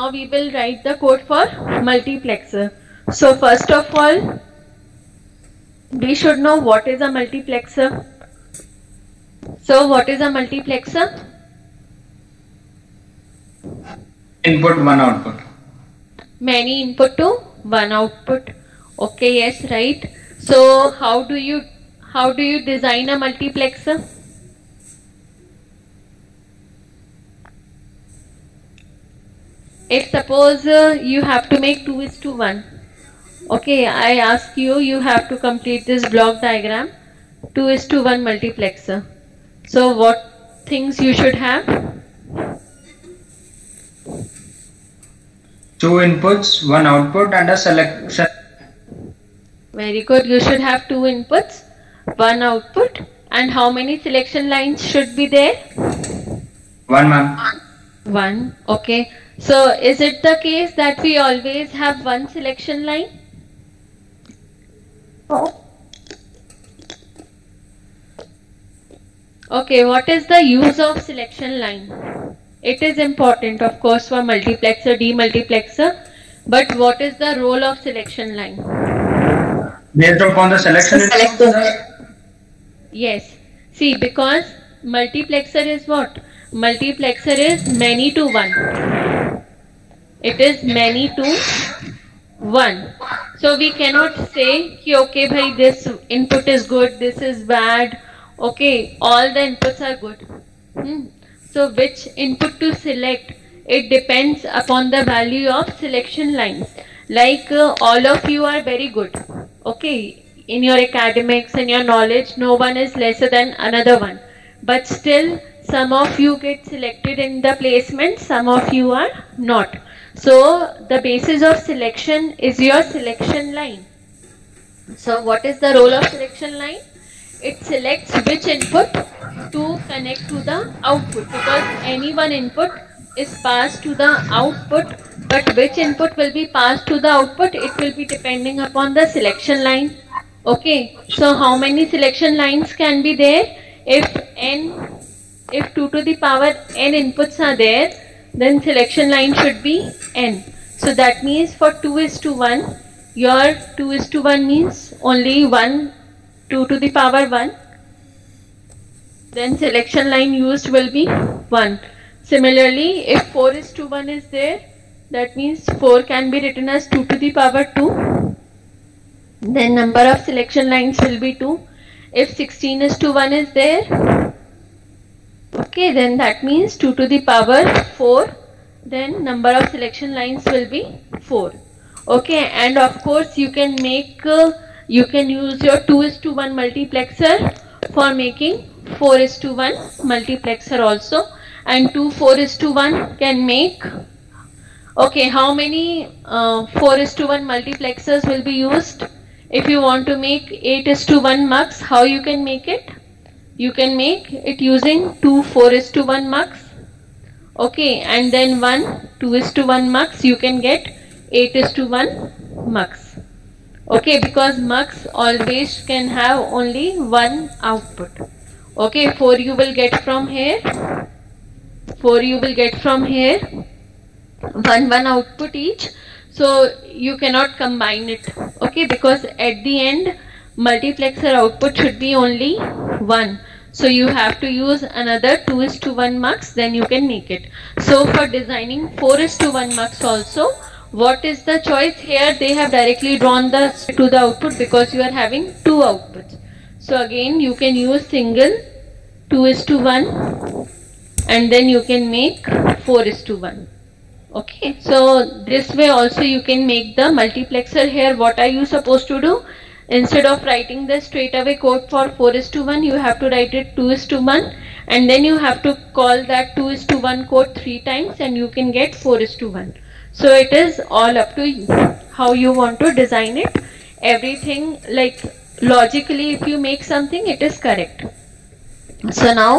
now we will write the code for multiplexer. So first of all, we should know what is a multiplexer. So what is a multiplexer? Input, one output. Many input to one output. Okay, yes, right. So how do you design a multiplexer? If suppose you have to make 2:1. Okay, I ask you, you have to complete this block diagram. 2:1 multiplexer. So what things you should have? 2 inputs, 1 output and a selection. Very good. You should have 2 inputs, 1 output. And how many selection lines should be there? 1, ma'am. 1. Okay. So is it the case that we always have 1 selection line? Okay, what is the use of selection line? It is important, of course, for multiplexer, demultiplexer. But what is the role of selection line? Based upon the selection. Yes. See, because multiplexer is what? Multiplexer is many to one. It is many to one. So we cannot say ki okay bhai, this input is good, this is bad. Okay, all the inputs are good. So which input to select? It depends upon the value of selection lines. Like all of you are very good. Okay, in your academics and your knowledge, no one is lesser than another one. But still, some of you get selected in the placement, some of you are not. So the basis of selection is your selection line. So what is the role of selection line? It selects which input to connect to the output, because any one input is passed to the output, but which input will be passed to the output, it will be depending upon the selection line. Okay, so how many selection lines can be there? If 2 to the power n inputs are there, then selection line should be n. So that means for 2:1, your 2:1 means only 1, 2 to the power 1. Then selection line used will be 1. Similarly, if 4:1 is there, that means 4 can be written as 2 to the power 2. Then number of selection lines will be 2. If 16:1 is there, okay, then that means 2 to the power 4. Then number of selection lines will be 4. Okay, and of course you can make, you can use your 2:1 multiplexer for making 4:1 multiplexer also. And 2 4:1 can make. Okay, how many 4:1 multiplexers will be used? If you want to make 8:1 mux, how you can make it? You can make it using 2 4:1 mux. Okay, and then 1 2:1 mux, you can get 8:1 mux. Okay, because mux always can have only one output. Okay, 4 you will get from here. 4 you will get from here. 1 output each. So you cannot combine it. Okay, because at the end multiplexer output should be only 1. So you have to use another 2:1 mux, then you can make it. So for designing 4:1 mux also, what is the choice here? They have directly drawn the to the output because you are having 2 outputs. So again you can use single 2:1 and then you can make 4:1. Okay, so this way also you can make the multiplexer. Here what are you supposed to do? Instead of writing the straight away code for 4:1, you have to write it 2:1 and then you have to call that 2:1 code 3 times and you can get 4:1. So it is all up to you how you want to design it. Everything, like logically, if you make something, it is correct. So now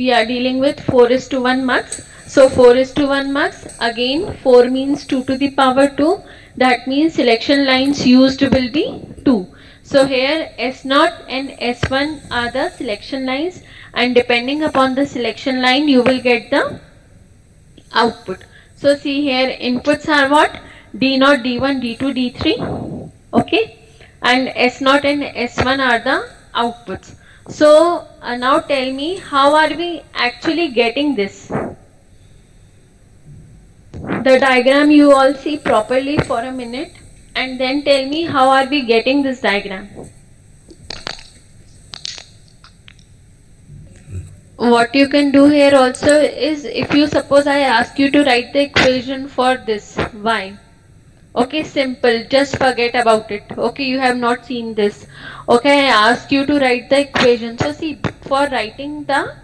we are dealing with 4:1 mux. So 4:1 mux, again 4 means 2 to the power 2. That means selection lines used will be 2. So here S0 and S1 are the selection lines, and depending upon the selection line you will get the output. So see here, inputs are what? D0, D1, D2, D3. Okay. And S0 and S1 are the outputs. So now tell me, how are we actually getting this? The diagram you all see properly for a minute and then tell me how are we getting this diagram. What you can do here also is, if you suppose I ask you to write the equation for this y. Okay, simple, just forget about it. Okay, you have not seen this. Okay, I asked you to write the equation. So see, for writing the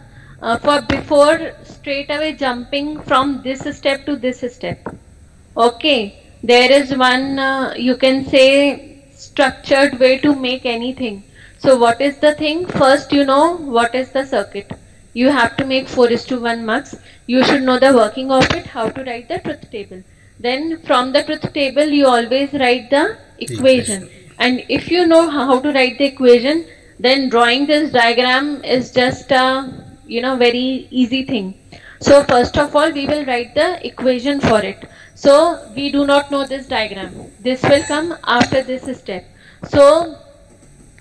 before straight away jumping from this step to this step. Okay, there is one you can say structured way to make anything. So what is the thing? First, you know what is the circuit. You have to make 4:1 mux. You should know the working of it, how to write the truth table. Then from the truth table, you always write the equation. And if you know how to write the equation, then drawing this diagram is just a very easy thing. So first of all, we will write the equation for it. So we do not know this diagram. This will come after this step. So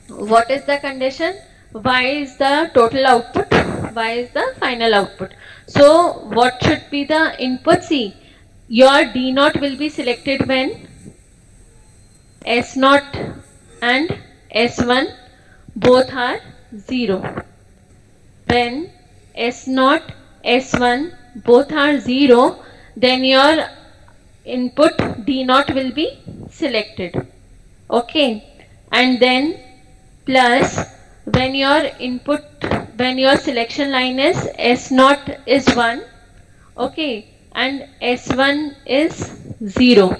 what is the condition? Y is the total output. Y is the final output. So what should be the input? See, your D0 will be selected when S0 and S1 both are 0. When S0, S1 both are 0, then your input D0 will be selected. Okay, and then plus when your selection line is S0 is 1, okay, and S1 is 0.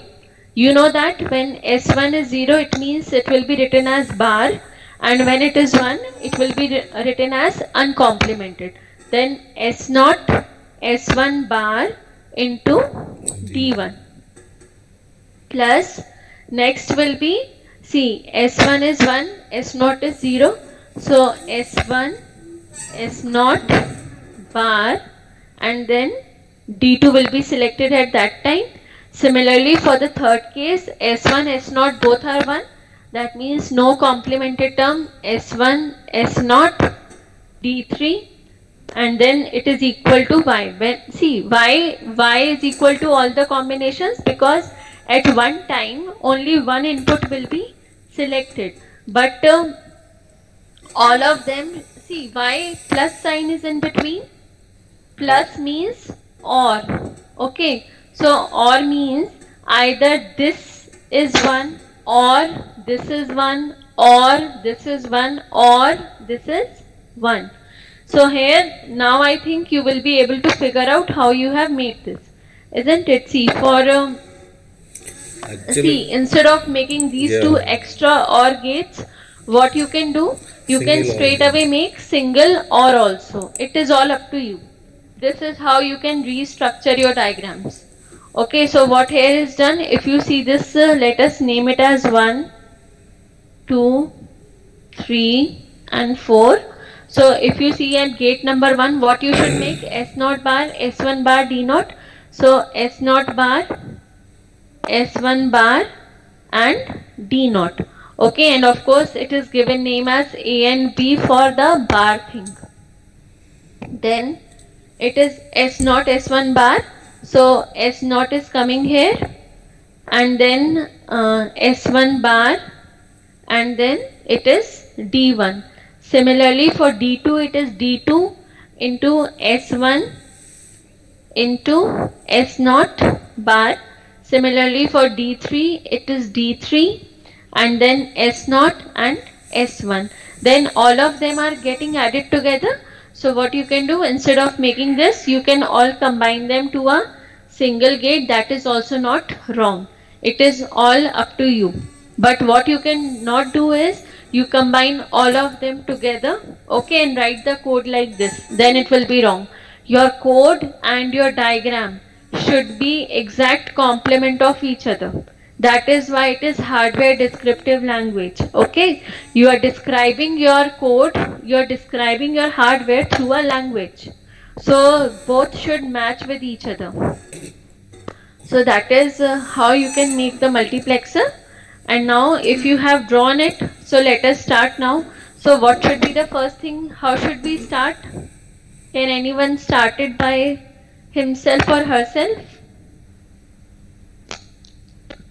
You know that when S1 is 0, it means it will be written as bar, and when it is 1, it will be written as uncomplemented. Then S0, S1 bar into D1 plus next will be, see, S1 is 1, S0 is 0. So S1, S0 bar, and then D2 will be selected at that time. Similarly, for the third case, S1, S0 both are 1. That means no complemented term, S1, S0, D3, and then it is equal to Y. When, see, Y is equal to all the combinations because at one time only one input will be selected. But all of them, see, Y plus sign is in between. Plus means or. Okay, so or means either this is 1 or this is 1 or this is 1 or this is 1. So here now I think you will be able to figure out how you have made this, isn't it? See, for see, instead of making these two extra OR gates, what you can do, you can straight away make single OR also. It is all up to you. This is how you can restructure your diagrams. Okay, so what here is done, if you see this, let us name it as 1, 2, 3 and 4. So if you see at gate number 1, what you should make? S0 bar, S1 bar, D0. So S0 bar, S1 bar and D0. Okay, and of course it is given name as A and B for the bar thing. Then it is S0, S1 bar. So S0 is coming here and then S1 bar and then it is D1. Similarly for D2 it is D2 into S1 into S0 bar. Similarly for D3 it is D3 and then S0 and S1. Then all of them are getting added together. So what you can do, instead of making this, you can all combine them to a single gate. That is also not wrong. It is all up to you. But what you can not do is, you combine all of them together, okay, and write the code like this. Then it will be wrong. Your code and your diagram should be exact complement of each other. That is why it is hardware descriptive language. Okay, you are describing your code, you are describing your hardware through a language. So both should match with each other. So that is how you can make the multiplexer. And now if you have drawn it, so let us start now. So what should be the first thing? How should we start? Can anyone start it by himself or herself?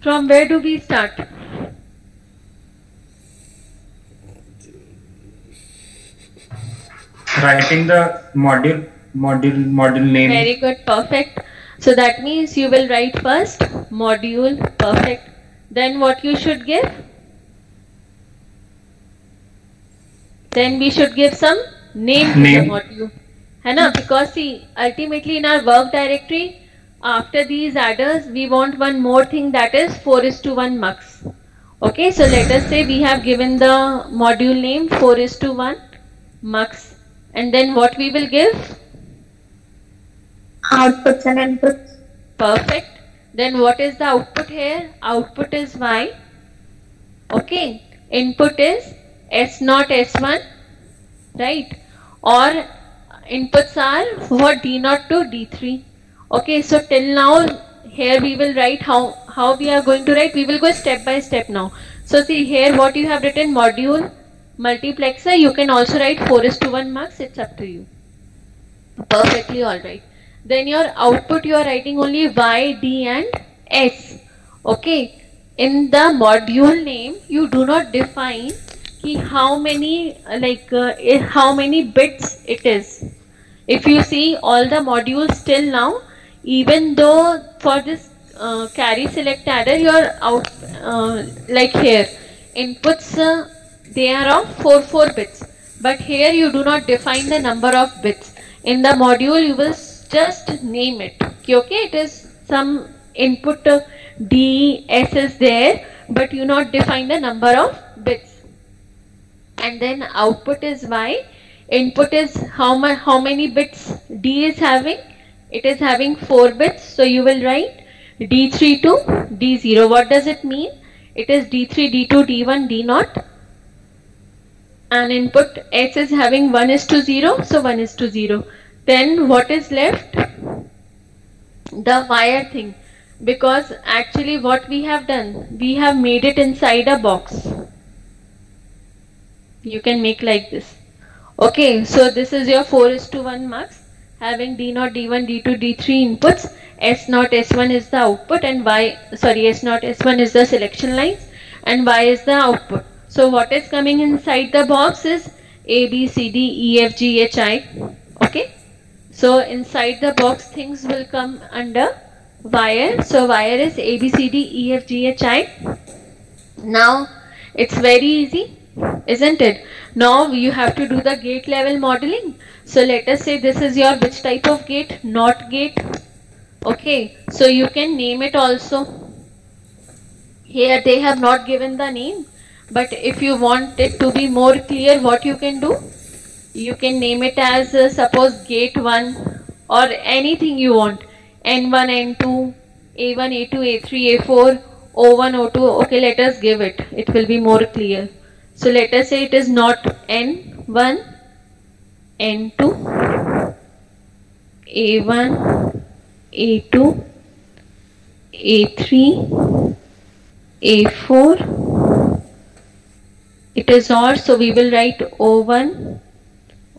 From where do we start? Writing the module name. Very good, perfect. So that means you will write first module, perfect. Then what you should give? Then we should give some name to the module. है ना? Because see, ultimately in our work directory, after these adders, we want one more thing, that is 4:1 mux. Okay, so let us say we have given the module name 4:1 mux. And then what we will give? Outputs and inputs. Perfect. Then what is the output here? Output is Y. Okay. Input is S0, S1. Right. Or inputs are for D0 to D3. Okay. So till now here we will write how we are going to write. We will go step by step now. So see here what you have written, module multiplexer. You can also write 4:1 mux. It's up to you. Perfectly alright. Then your output you are writing only Y, D and S. Okay. In the module name you do not define how many how many bits it is. If you see all the modules till now, even though for this carry select adder your out like here inputs they are of 4 bits, but here you do not define the number of bits. In the module you will just name it. Okay, it is some input D, S is there, but you not define the number of bits. And then output is Y. Input is how many bits D is having? It is having 4 bits. So you will write D3 to D0. What does it mean? It is D3, D2, D1, D0. And input S is having 1:0. So 1:0. Then what is left? The wire thing. Because actually what we have done, we have made it inside a box. You can make like this. Okay, so this is your 4:1 mux having D0, D1, D2, D3 inputs. S0, S1 is the output and S0, S1 is the selection lines and Y is the output. So what is coming inside the box is A, B, C, D, E, F, G, H, I. Okay. So inside the box things will come under wire. So wire is A, B, C, D, E, F, G, H, I. Now it's very easy, isn't it? Now you have to do the gate level modeling. So let us say this is your which type of gate? NOT gate. Okay. So you can name it also. Here they have not given the name. But if you want it to be more clear, what you can do? You can name it as suppose gate 1 or anything you want. N1, N2, A1, A2, A3, A4, O1, O2. Okay, let us give it. It will be more clear. So let us say it is not N1, N2, A1, A2, A3, A4. It is OR, so we will write O1,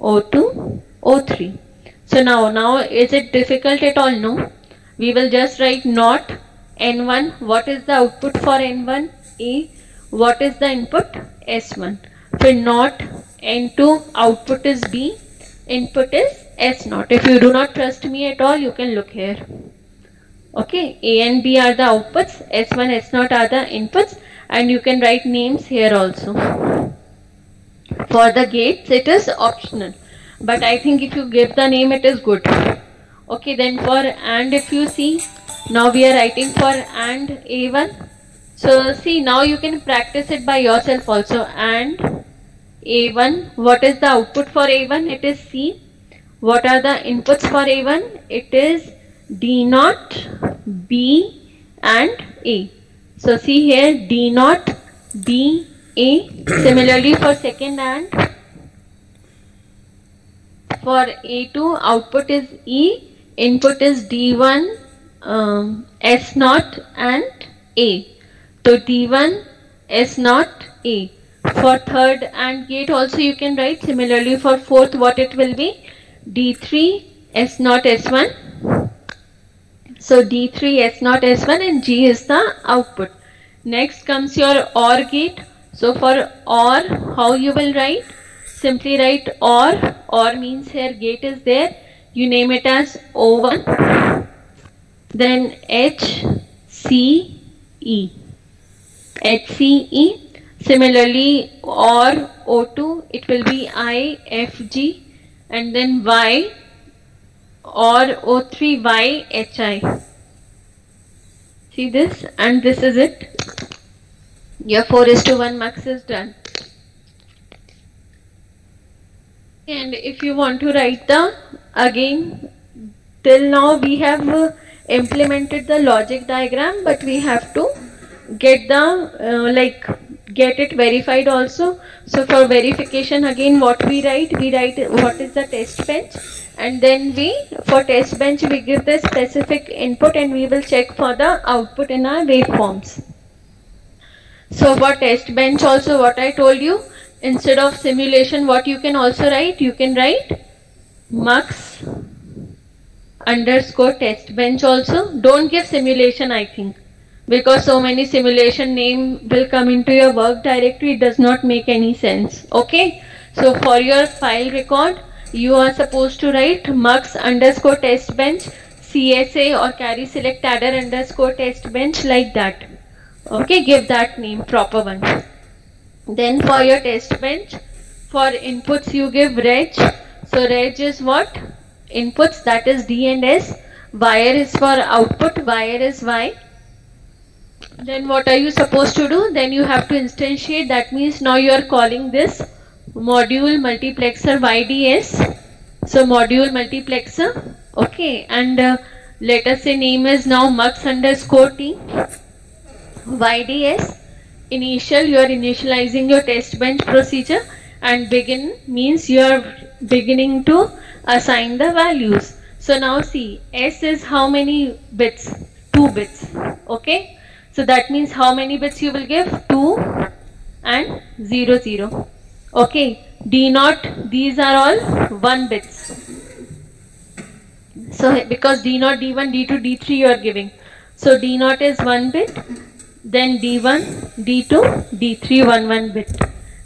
O2, O3. So now is it difficult at all? No. We will just write NOT N1. What is the output for N1? A. What is the input? S1. For NOT N2, output is B. Input is S0. If you do not trust me at all, you can look here. Okay. A and B are the outputs. S1, S0 are the inputs. And you can write names here also. For the gates, it is optional. But I think if you give the name, it is good. Okay, then for AND, if you see, now we are writing for AND A1. So see, now you can practice it by yourself also. AND A1. What is the output for A1? It is C. What are the inputs for A1? It is D0, B and A. So see here D0, B, A. Similarly for second AND. For A2 output is E, input is D1, S naught and A. So D1 S naught A. For third AND gate also you can write. Similarly for fourth, what it will be? D3 S naught S1. So D3 S naught S1 and G is the output. Next comes your OR gate. So for OR, how you will write? Simply write OR. OR means here gate is there. You name it as O1. Then HCE. HCE. Similarly, OR O2, it will be IFG. And then Y. Or O3 Y HI. See this, and this is it. Your 4:1 mux is done. And if you want to write the, again, till now we have implemented the logic diagram, but we have to get the get it verified also. So for verification, again, what we write what is the test bench, and then for test bench we give the specific input and we will check for the output in our waveforms. So for test bench also, what I told you, instead of simulation, what you can also write, you can write mux underscore test bench also. Don't give simulation, I think, because so many simulation name will come into your work directory. It does not make any sense. Okay, so for your file record, you are supposed to write mux underscore test bench CSA or carry select adder underscore test bench, like that. Okay, give that name, proper one. Then for your test bench, for inputs you give reg. So reg is what? Inputs, that is D and S. Wire is for output, wire is Y. Then what are you supposed to do? Then you have to instantiate. That means now you are calling this module multiplexer YDS. So module multiplexer. Okay, and let us say name is now mux underscore T. YDS. Initial, you are initializing your test bench procedure, and begin means you are beginning to assign the values. So now see, S is how many bits? 2 bits. Okay, so that means how many bits you will give? 2 and 0 0. Okay, D naught, these are all 1 bits. So because D naught, D1, D2, D3 you are giving. So D naught is 1 bit. Then D1, D2, D3, 1 bit.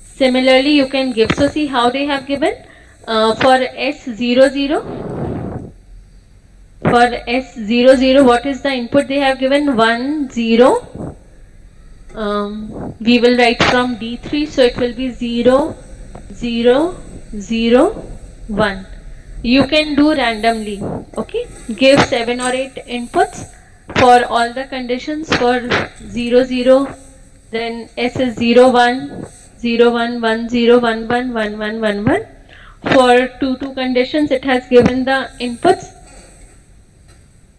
Similarly, you can give. So see how they have given for S00. For S00, what is the input they have given? 1 0. We will write from D3, so it will be 0 0 0 1. You can do randomly. Okay, give 7 or 8 inputs for all the conditions. For 0 0, then S is 0 1 0 1 1 0 1 1 1 1 1 1. For 2 2 conditions, it has given the inputs,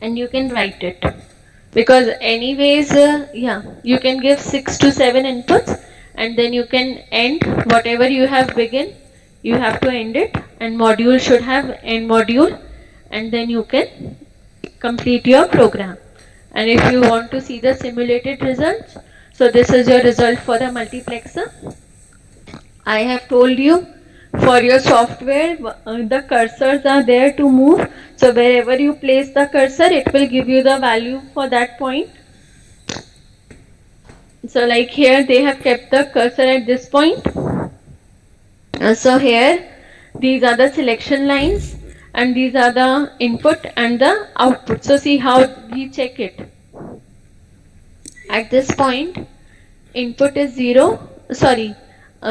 and you can write it, because anyways yeah, you can give 6 to 7 inputs, and then you can end whatever you have begin, you have to end it, and module should have end module, and then you can complete your program. And if you want to see the simulated results, so this is your result for the multiplexer. I have told you, for your software, the cursors are there to move. So wherever you place the cursor, it will give you the value for that point. So like here, they have kept the cursor at this point. So here, these are the selection lines, and these are the input and the output. So see how we check it. At this point, input is 0, sorry,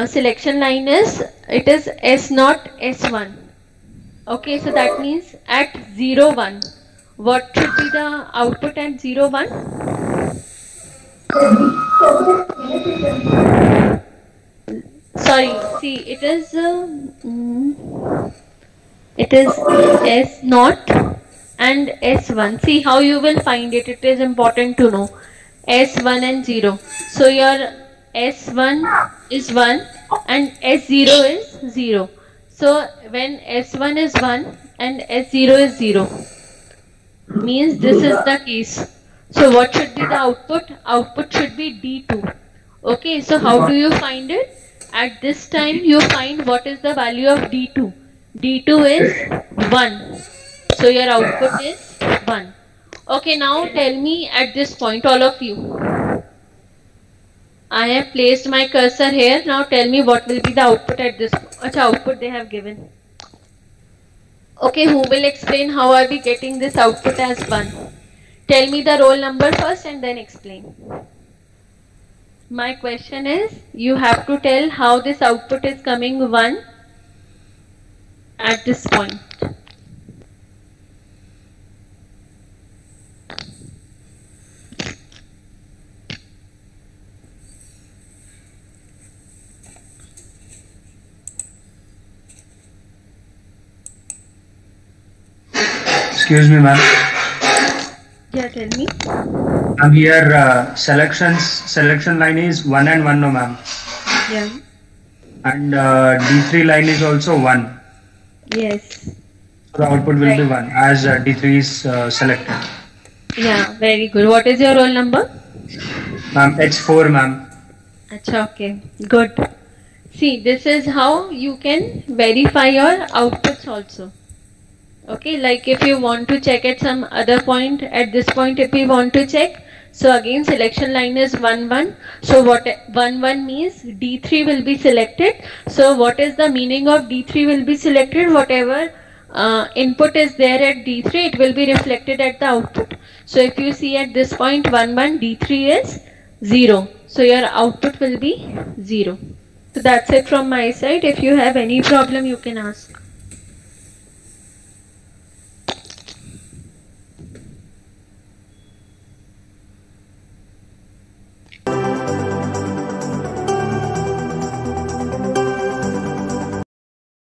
selection line is, it is S0 S1. Okay, so that means at 0 1, what should be the output at 0 1? Sorry, see, it is S0 and S1. See how you will find it. It is important to know. S1 and 0. So your S1 is 1 and S0 is 0. So when S1 is 1 and S0 is 0. means this is the case. So what should be the output? Output should be D2. Okay, so how do you find it? At this time you find what is the value of D2. D2 is 1. So your output is 1. Okay, now tell me at this point, all of you. I have placed my cursor here. Now tell me what will be the output at this output they have given. Okay, who will explain how are we getting this output as 1? Tell me the roll number first and then explain. My question is, you have to tell how this output is coming 1 at this point. Excuse me, ma'am. Yeah, tell me. I'm here. Selection line is 1 and 1, no, ma'am. Yeah. And D3 line is also 1. Yes. So the output will be 1 as D3 is selected. Yeah, very good. What is your roll number? Ma'am, H4, ma'am. Achha, okay. Good. See, this is how you can verify your outputs also. Okay, like if you want to check at some other point, at this point if we want to check, so again selection line is 1 1. So what 1 1 means D3 will be selected. So what is the meaning of D3 will be selected? Whatever input is there at D3, it will be reflected at the output. So if you see at this point 1 1, D3 is 0. So your output will be 0. So that's it from my side. If you have any problem, you can ask.